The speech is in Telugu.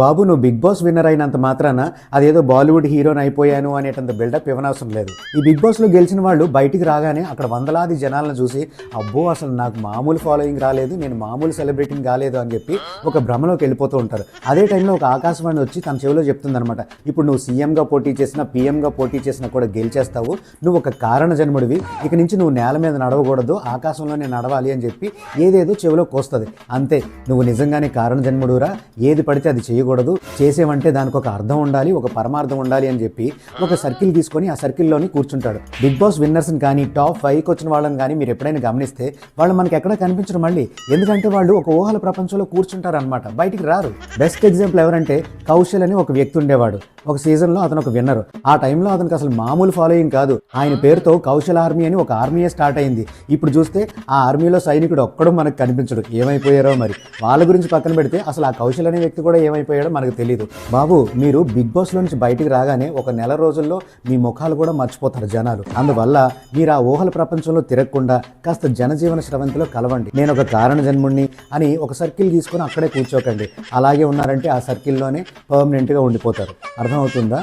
బాబు నువ్వు బిగ్ బాస్ విన్నర్ అయినంత మాత్రాన అదేదో బాలీవుడ్ హీరోని అయిపోయాను అనేటంత బిల్డప్ ఇవ్వనవసరం లేదు. ఈ బిగ్ బాస్లో గెలిచిన వాళ్ళు బయటికి రాగానే అక్కడ వందలాది జనాలను చూసి అబ్బో అసలు నాకు మామూలు ఫాలోయింగ్ రాలేదు, నేను మామూలు సెలబ్రిటీని కాలేదు అని చెప్పి ఒక భ్రమలోకి వెళ్ళిపోతూ ఉంటారు. అదే టైంలో ఒక ఆకాశవాణి వచ్చి తన చెవిలో చెప్తుందనమాట, ఇప్పుడు నువ్వు సీఎంగా పోటీ చేసినా పీఎంగా పోటీ చేసినా కూడా గెలిచేస్తావు, నువ్వు ఒక కారణ జన్ముడివి, ఇక నుంచి నువ్వు నేల మీద నడవకూడదు, ఆకాశంలోనే నడవాలి అని చెప్పి ఏదేదో చెవిలో కోస్తుంది. అంతే, నువ్వు నిజంగానే కారణ జన్ముడురా, ఏది పడితే అది చేయకూడదు, చేసేవంటే దానికి ఒక అర్థం ఉండాలి, ఒక పరమార్థం ఉండాలి అని చెప్పి ఒక సర్కిల్ తీసుకొని ఆ సర్కిల్లోని కూర్చుంటాడు. బిగ్ బాస్ విన్నర్స్ని కానీ టాప్ 5కి వచ్చిన వాళ్ళని కానీ మీరు ఎప్పుడైనా గమనిస్తే వాళ్ళు మనకి ఎక్కడ కనిపించరు మళ్ళీ, ఎందుకంటే వాళ్ళు ఒక ఊహల ప్రపంచంలో కూర్చుంటారు అనమాట, బయటికి రారు. బెస్ట్ ఎగ్జాంపుల్ ఎవరంటే కౌశల్ అని ఒక వ్యక్తి ఉండేవాడు. ఒక సీజన్లో అతను ఒక విన్నర్. ఆ టైంలో అతనికి అసలు మామూలు ఫాలోయింగ్ కాదు, ఆయన పేరుతో కౌశల్ ఆర్మీ అని ఒక ఆర్మీయే స్టార్ట్ అయింది. ఇప్పుడు చూస్తే ఆ ఆర్మీలో సైనికుడు ఒక్కడు మనకు కనిపించడు, ఏమైపోయారో మరి. వాళ్ళ గురించి పక్కన పెడితే అసలు ఆ కౌశల్ అనే వ్యక్తి కూడా ఏమైపోయాడో మనకు తెలియదు. బాబు మీరు బిగ్ బాస్లో నుంచి బయటికి రాగానే ఒక నెల రోజుల్లో మీ ముఖాలు కూడా మర్చిపోతారు జనాలు. అందువల్ల మీరు ఆ ఊహల ప్రపంచంలో తిరగకుండా కాస్త జనజీవన స్రవంతిలో కలవండి. నేను ఒక కారణ జన్ముడిని అని ఒక సర్కిల్ తీసుకొని అక్కడే కూర్చోకండి. అలాగే ఉన్నారంటే ఆ సర్కిల్లోనే పర్మనెంట్గా ఉండిపోతారు. అర్థమవుతుందా?